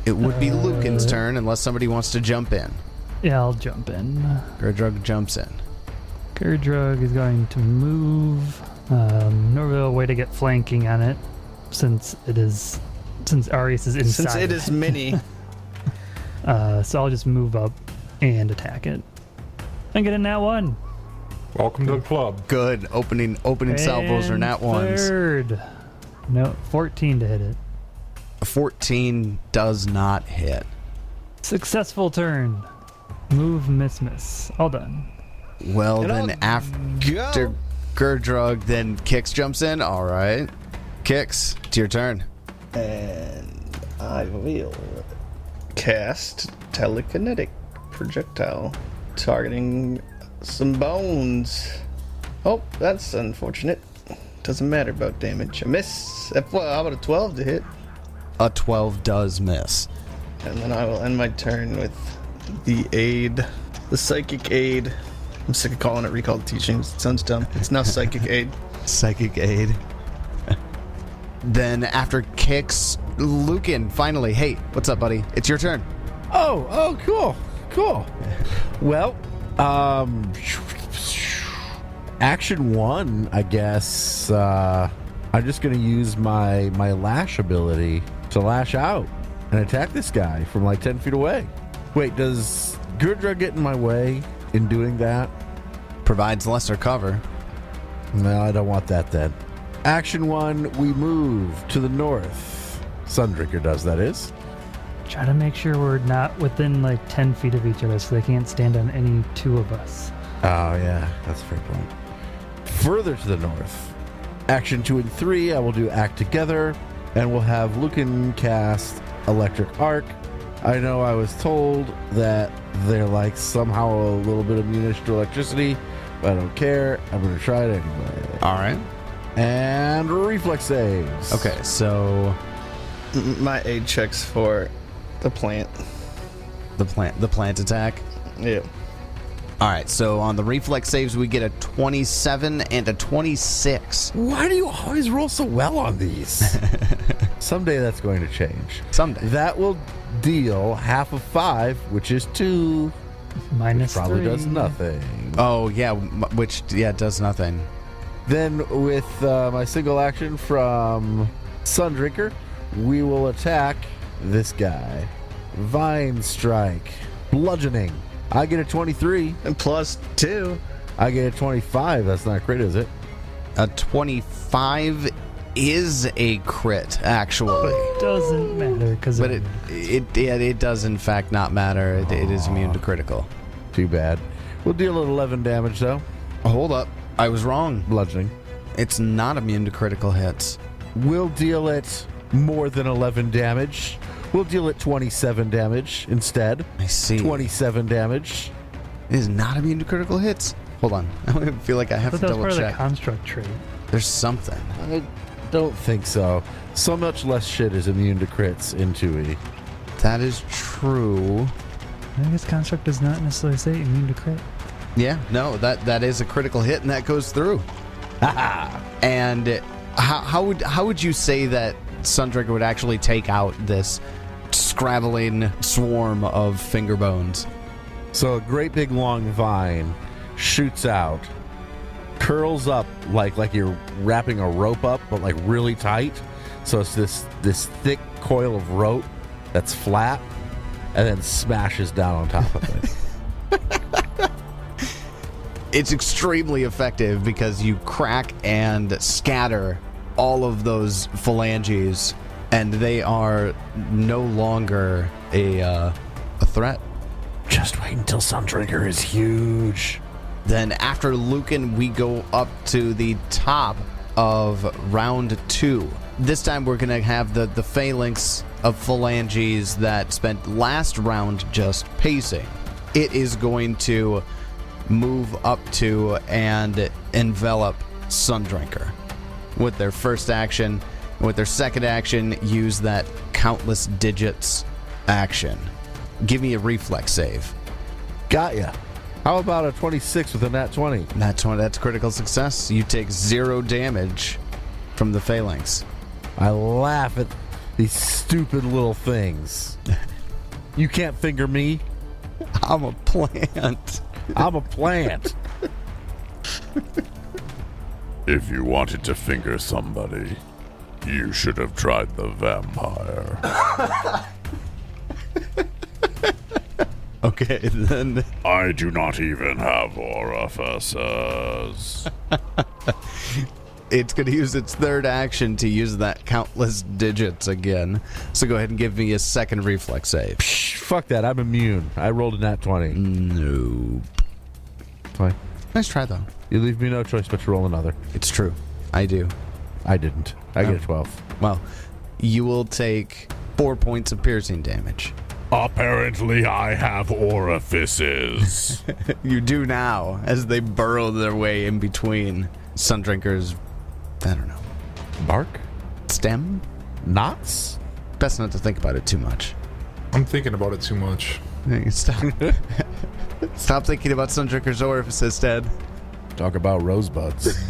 It would be Lucan's turn unless somebody wants to jump in. Yeah, I'll jump in. Gurdrug jumps in. Gurdrug is going to move. No real way to get flanking on it, since Arius is inside. Since it is mini. So I'll just move up and attack it. And get in that one. Welcome to the club. Good. Opening salvos are nat ones. Third. No, 14 to hit it. 14 does not hit. Successful turn. Move, miss. All done. Well, then after Gurdrug, then Kix jumps in. All right. Kix, it's your turn. And I will cast telekinetic projectile, targeting some bones. Oh, that's unfortunate. Doesn't matter about damage. A miss. Well, how about a 12 to hit? A 12 does miss. And then I will end my turn with the aid, the psychic aid. I'm sick of calling it recalled teachings. It sounds dumb. It's now psychic aid. Psychic aid. Then after Kix, Lucan, finally. Hey, what's up, buddy? It's your turn. Oh, cool. Well, action 1, I guess. I'm just gonna use my lash ability to lash out and attack this guy from 10 feet away. Wait, does Gurdrug get in my way in doing that? Provides lesser cover. No, I don't want that then. Action 1, we move to the north. Sundrinker does, that is. Try to make sure we're not within 10 feet of each other so they can't stand on any two of us. Oh, yeah, that's a fair point. Further to the north. Action 2 and 3, I will do act together, and we'll have Lucan cast Electric Arc. I know I was told that they're somehow a little bit immune to electricity, but I don't care. I'm going to try it anyway. All right. And reflex saves. Okay, so My aid checks for the plant. the plant attack. Yeah. All right, so on the reflex saves, we get a 27 and a 26. Why do you always roll so well on these? Someday that's going to change. Someday. That will deal half of 5, which is 2. Minus Probably 3. does nothing. Oh, yeah, which does nothing. Then with my single action from Sundrinker, we will attack this guy. Vine Strike. Bludgeoning. I get a 23. And plus 2. I get a 25. That's not crit, is it? A 25 is a crit, actually. Doesn't matter because But it does in fact not matter. It is immune to critical. Too bad. We'll deal 11 damage, though. Hold up. I was wrong. Bludgeoning. It's not immune to critical hits. We'll deal it more than 11 damage. We'll deal it 27 damage instead. I see. 27 damage. It is not immune to critical hits. Hold on. I feel like I have I to thought that was double part of the check. construct trait. There's something. I don't think so. So much less shit is immune to crits in 2E. That is true. I guess construct does not necessarily say immune to crit. Yeah, no, that is a critical hit, and that goes through. And how would you say that Sundrinker would actually take out this scrabbling swarm of finger bones? So a great big long vine shoots out, curls up like you're wrapping a rope up, but really tight. So it's this thick coil of rope that's flat, and then smashes down on top of it. It's extremely effective because you crack and scatter all of those phalanges, and they are no longer a threat. Just wait until Sundrinker is huge. Then after Lucan, we go up to the top of round 2. This time we're going to have the phalanx of phalanges that spent last round just pacing. It is going to move up to and envelop Sundrinker with their first action. And with their second action, use that countless digits action. Give me a reflex save. Got ya. How about a 26 with a nat 20? Nat 20, that's critical success. You take 0 damage from the phalanx. I laugh at these stupid little things. You can't finger me. I'm a plant. I'm a plant. If you wanted to finger somebody, you should have tried the vampire. Okay, then. I do not even have orifices. It's going to use its third action to use that countless digits again. So go ahead and give me a second reflex save. Psh, fuck that. I'm immune. I rolled a nat 20. Nope. Fine. Nice try, though. You leave me no choice but to roll another. It's true. I do. I didn't. I get a 12. Well, you will take 4 points of piercing damage. Apparently I have orifices. You do now, as they burrow their way in between Sundrinker's, I don't know, Bark? stem? Knots? Best not to think about it too much. I'm thinking about it too much. Stop. Stop thinking about Sundrinker's orifices, Ted. Talk about rosebuds.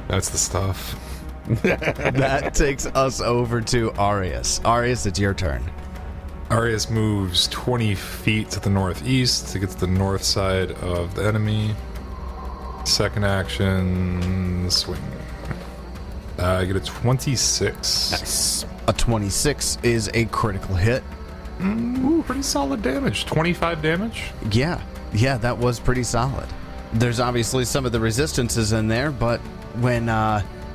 That's the stuff. That takes us over to Arius. Arius, it's your turn. Arius moves 20 feet to the northeast to get to the north side of the enemy. Second action, swing. I get a 26. Nice. A 26 is a critical hit. Ooh, pretty solid damage. 25 damage? Yeah, that was pretty solid. There's obviously some of the resistances in there, but when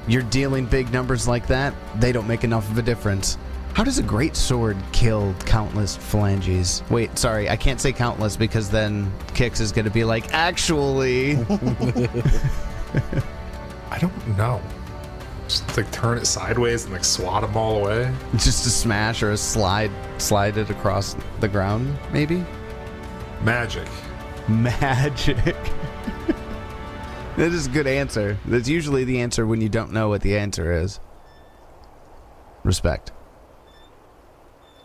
you're dealing big numbers like that, they don't make enough of a difference. How does a great sword kill countless phalanges? Wait, sorry, I can't say countless because then Kix is going to be like, actually. I don't know. Just like turn it sideways and like swat them all away? Just a smash or a slide it across the ground, maybe? Magic. Magic. That is a good answer. That's usually the answer when you don't know what the answer is. Respect.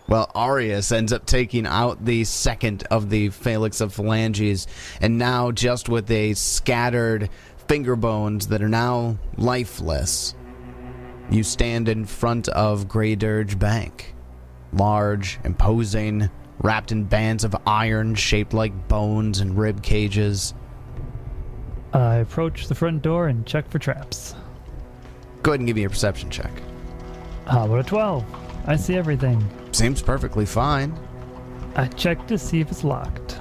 Well, Arius ends up taking out the second of the phalanx of phalanges, and now just with a scattered finger bones that are now lifeless, you stand in front of Grey Dirge Bank. Large, imposing, wrapped in bands of iron shaped like bones and rib cages. I approach the front door and check for traps. Go ahead and give me a perception check. How about a 12? I see everything. Seems perfectly fine. I check to see if it's locked.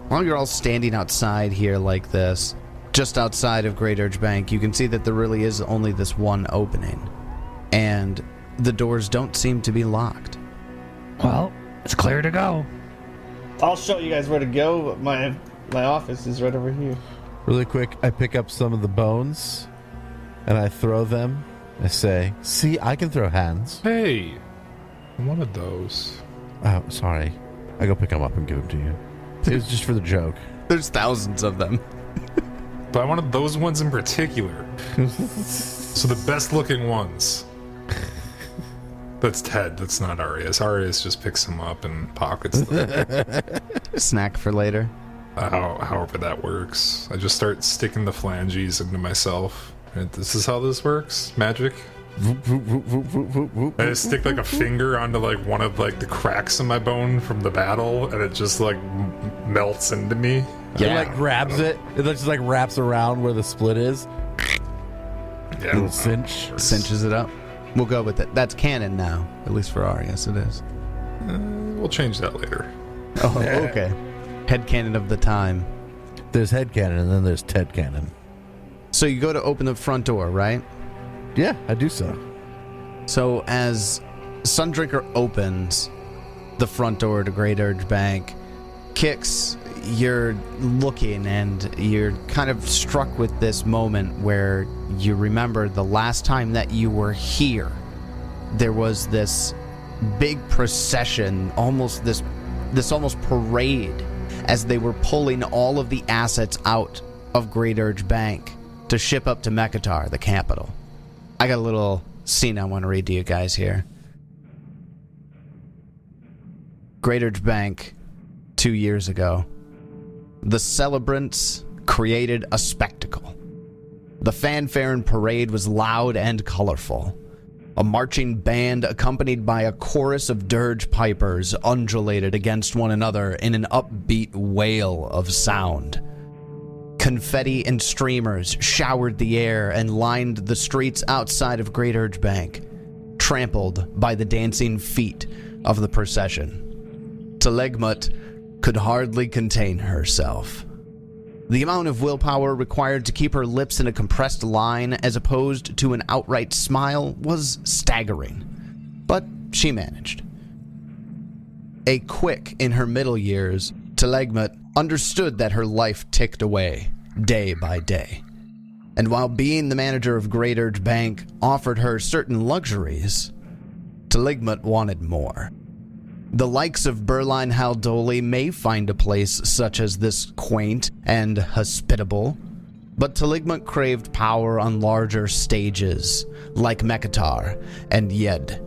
While you're all standing outside here like this, just outside of Grey Dirge Bank, you can see that there really is only this one opening. And the doors don't seem to be locked. Well, it's clear to go. I'll show you guys where to go, but my office is right over here. Really quick, I pick up some of the bones and I throw them. I say, see, I can throw hands. Hey, I wanted those. Oh, sorry. I go pick them up and give them to you. It was just for the joke. There's thousands of them. But I wanted those ones in particular. So the best looking ones. That's Ted, that's not Arius. Arius just picks them up and pockets them. Snack for later. However that works. I just start sticking the phalanges into myself. And this is how this works? Magic? I just stick like a finger onto like one of like the cracks in my bone from the battle, and it just like melts into me. It like grabs it. It just like wraps around where the split is. Yeah, Little cinch. Cinches it up. We'll go with it. That's canon now. At least for Arius, it is. We'll change that later. Oh, okay. Headcanon of the time. There's headcanon and then there's Ted cannon. So you go to open the front door, right? Yeah, I do so. So as Sundrinker opens the front door to Grey Dirge Bank, Kix, you're looking and you're kind of struck with this moment where you remember the last time that you were here. There was this big procession, almost this almost parade, as they were pulling all of the assets out of Grey Dirge Bank to ship up to Mekatar, the capital. I got a little scene I want to read to you guys here. Grey Dirge Bank, 2 years ago. The celebrants created a spectacle. The fanfare and parade was loud and colorful. A marching band accompanied by a chorus of dirge pipers undulated against one another in an upbeat wail of sound. Confetti and streamers showered the air and lined the streets outside of Grey Dirge Bank, trampled by the dancing feet of the procession. Telegmut could hardly contain herself. The amount of willpower required to keep her lips in a compressed line as opposed to an outright smile was staggering, but she managed. A quick in her middle years, Telegmut understood that her life ticked away, day by day. And while being the manager of Grey Dirge Bank offered her certain luxuries, Telegmut wanted more. The likes of Blood Lord Haldoli may find a place such as this quaint and hospitable, but Telegmut craved power on larger stages, like Mekatar and Yed.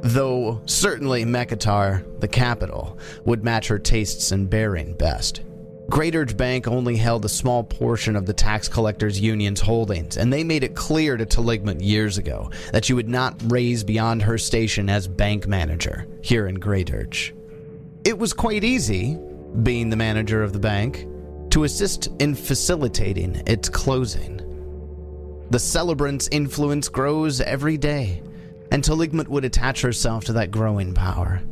Though certainly Mekatar, the capital, would match her tastes and bearing best. Grey Dirge Bank only held a small portion of the tax collectors union's holdings, and they made it clear to Telegmut years ago that she would not raise beyond her station as bank manager here in Grey Dirge. It was quite easy, being the manager of the bank, to assist in facilitating its closing. The celebrant's influence grows every day, and Telegmut would attach herself to that growing power.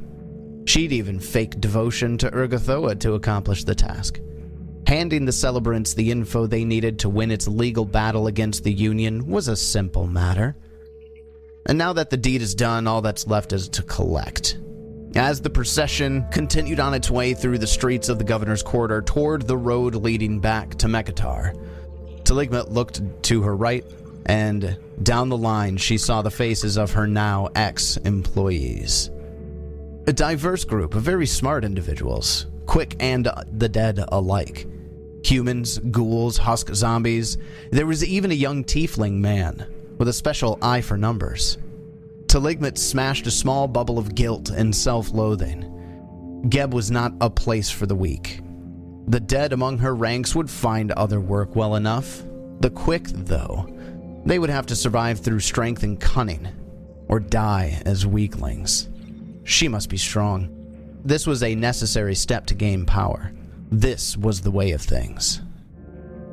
She'd even fake devotion to Urgathoa to accomplish the task. Handing the celebrants the info they needed to win its legal battle against the Union was a simple matter. And now that the deed is done, all that's left is to collect. As the procession continued on its way through the streets of the Governor's Quarter toward the road leading back to Mekatar, Telegmut looked to her right, and down the line she saw the faces of her now ex-employees. A diverse group of very smart individuals, quick and the dead alike. Humans, ghouls, husk zombies. There was even a young tiefling man with a special eye for numbers. Telegmut smashed a small bubble of guilt and self-loathing. Geb was not a place for the weak. The dead among her ranks would find other work well enough. The quick, though, they would have to survive through strength and cunning, or die as weaklings. She must be strong. This was a necessary step to gain power. This was the way of things.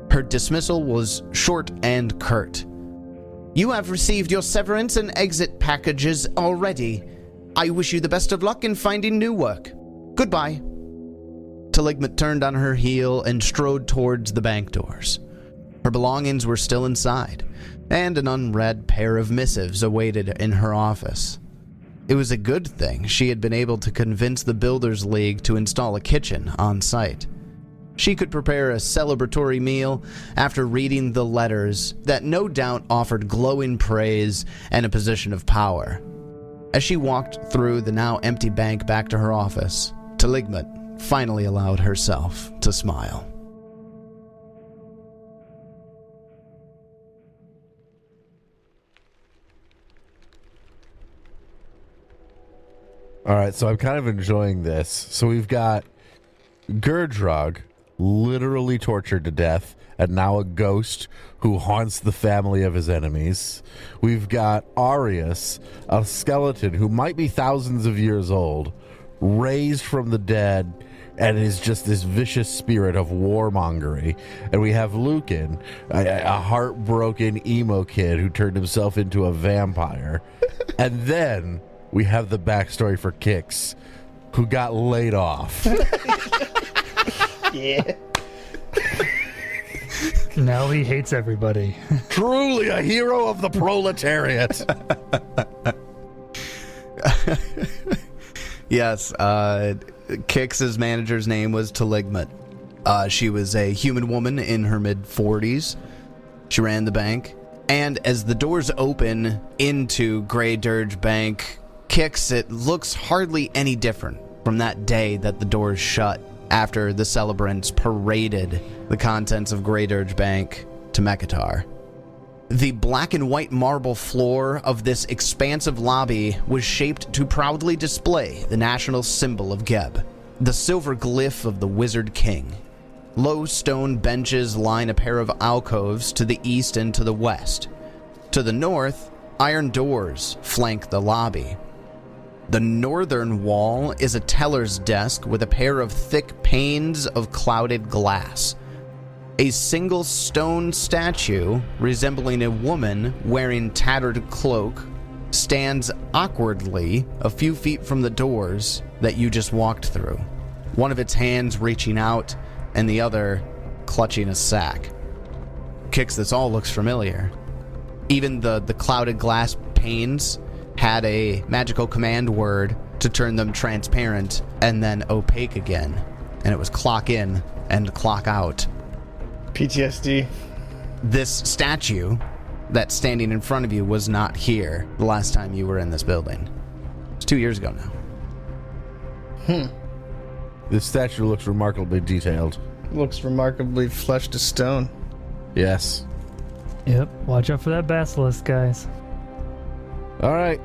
Her dismissal was short and curt. You have received your severance and exit packages already. I wish you the best of luck in finding new work. Goodbye. Telegmut turned on her heel and strode towards the bank doors. Her belongings were still inside, and an unread pair of missives awaited in her office. It was a good thing she had been able to convince the Builders League to install a kitchen on site. She could prepare a celebratory meal after reading the letters that no doubt offered glowing praise and a position of power. As she walked through the now empty bank back to her office, Telegmut finally allowed herself to smile. All right, so I'm kind of enjoying this. So we've got Gurdrog, literally tortured to death, and now a ghost who haunts the family of his enemies. We've got Arius, a skeleton who might be thousands of years old, raised from the dead, and is just this vicious spirit of warmongery. And we have Lucan, a heartbroken emo kid who turned himself into a vampire. And then we have the backstory for Kix, who got laid off. Yeah. Now he hates everybody. Truly a hero of the proletariat. Yes, Kix's manager's name was Taligmat. She was a human woman in her mid-40s. She ran the bank. And as the doors open into Grey Dirge Bank, Kix, it looks hardly any different from that day that the doors shut after the celebrants paraded the contents of Grey Dirge Bank to Mekatar. The black and white marble floor of this expansive lobby was shaped to proudly display the national symbol of Geb, the silver glyph of the Wizard King. Low stone benches line a pair of alcoves to the east and to the west. To the north, iron doors flank the lobby. The northern wall is a teller's desk with a pair of thick panes of clouded glass. A single stone statue resembling a woman wearing tattered cloak stands awkwardly a few feet from the doors that you just walked through, one of its hands reaching out and the other clutching a sack. Kix, this all looks familiar. Even the clouded glass panes had a magical command word to turn them transparent and then opaque again, and it was clock in and clock out. PTSD. This statue that's standing in front of you was not here the last time you were in this building. It's 2 years ago now. This statue looks remarkably detailed. Looks remarkably fleshed to stone. Yes. Yep, watch out for that basilisk, guys. All right.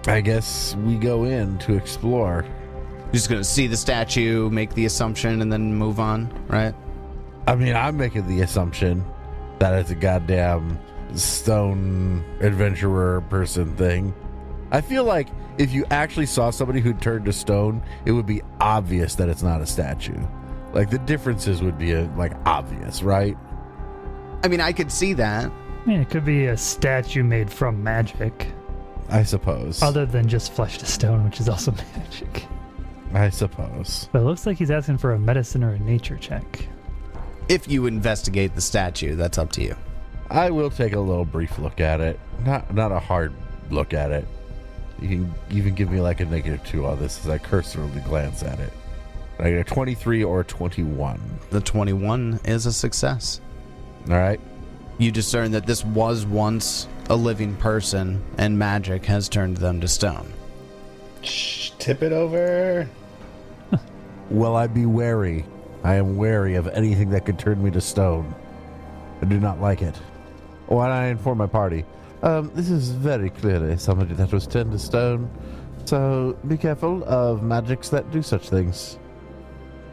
I guess we go in to explore. You're just gonna see the statue, make the assumption, and then move on, right? I mean, I'm making the assumption that it's a goddamn stone adventurer person thing. I feel like if you actually saw somebody who turned to stone, it would be obvious that it's not a statue. Like, the differences would be, obvious, right? I mean, I could see that. I mean, it could be a statue made from magic, I suppose. other than just flesh to stone, which is also magic. I suppose. But it looks like he's asking for a medicine or a nature check. If you investigate the statue, that's up to you. I will take a little brief look at it. Not a hard look at it. You can even give me a -2 on this as I cursorily glance at it. I get a 23 or a 21. The 21 is a success. All right. You discern that this was once a living person, and magic has turned them to stone. Shh, tip it over. Will I be wary? I am wary of anything that could turn me to stone. I do not like it. When I inform my party, this is very clearly somebody that was turned to stone, so be careful of magics that do such things.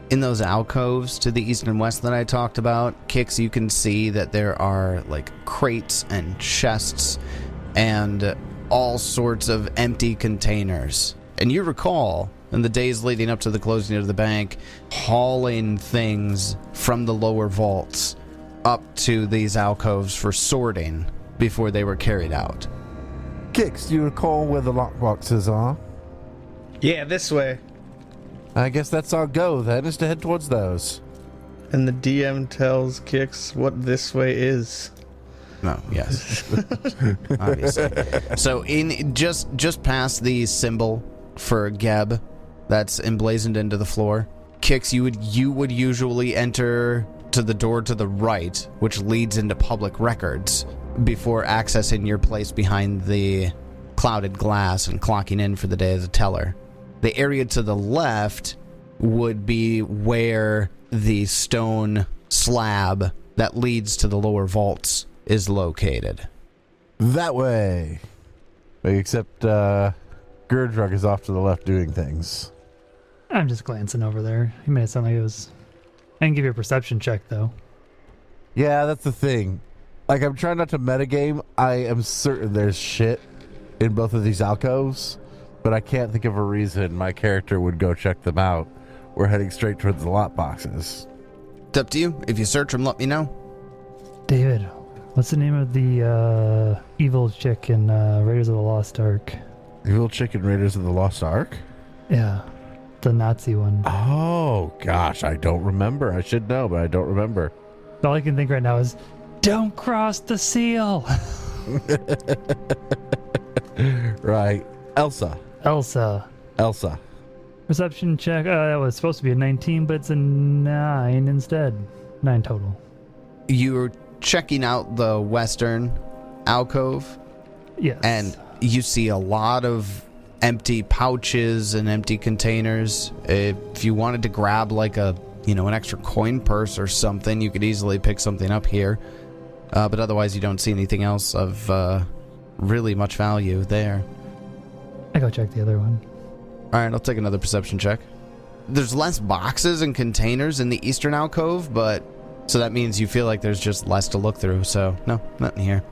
In those alcoves to the east and west that I talked about, Kix, you can see that there are crates and chests and all sorts of empty containers. And you recall, in the days leading up to the closing of the bank, hauling things from the lower vaults up to these alcoves for sorting before they were carried out. Kix, do you recall where the lockboxes are? Yeah, this way. I guess that's our go then, is to head towards those. And the DM tells Kix what this way is. No, yes. Obviously. So in just past the symbol for Geb that's emblazoned into the floor, Kix, you would usually enter to the door to the right, which leads into public records, before accessing your place behind the clouded glass and clocking in for the day as a teller. The area to the left would be where the stone slab that leads to the lower vaults is located. That way. Except, Gurdrug is off to the left doing things. I'm just glancing over there. He made it sound like it was... I can give you a perception check, though. Yeah, that's the thing. I'm trying not to metagame. I am certain there's shit in both of these alcoves, but I can't think of a reason my character would go check them out. We're heading straight towards the lot boxes. It's up to you. If you search them, let me know. David, what's the name of the evil chick in Raiders of the Lost Ark? Evil Chicken Raiders of the Lost Ark? Yeah, the Nazi one. Oh, gosh, I don't remember. I should know, but I don't remember. All I can think right now is, don't cross the seal! Right. Elsa, Elsa. Perception check. That was supposed to be a 19, but it's a 9 instead. 9 total. You're checking out the western alcove, Yes. and you see a lot of empty pouches and empty containers. If you wanted to grab like an extra coin purse or something, you could easily pick something up here. But otherwise, you don't see anything else of really much value there. I go check the other one. All right, I'll take another perception check. There's less boxes and containers in the eastern alcove, so that means you feel like there's just less to look through. So no, nothing here.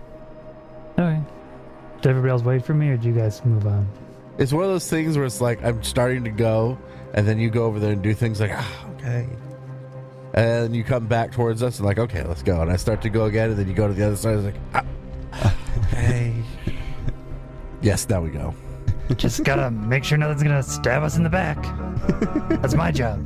Okay. Did everybody else wait for me, or did you guys move on? It's one of those things where it's like I'm starting to go, and then you go over there and do things like, okay. And you come back towards us and like, okay, let's go. And I start to go again, and then you go to the other side. It's like, okay. Yes, now we go. Just gotta make sure nothing's gonna stab us in the back. That's my job.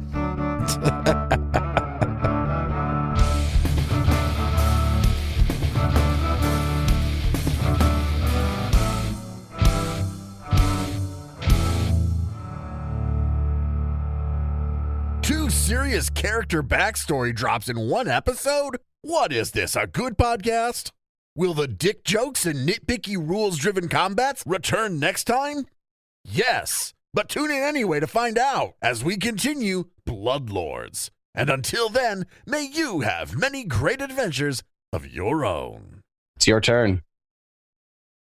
Two serious character backstory drops in one episode? What is this, a good podcast? Will the dick jokes and nitpicky rules-driven combats return next time? Yes, but tune in anyway to find out as we continue Blood Lords. And until then, may you have many great adventures of your own. It's your turn.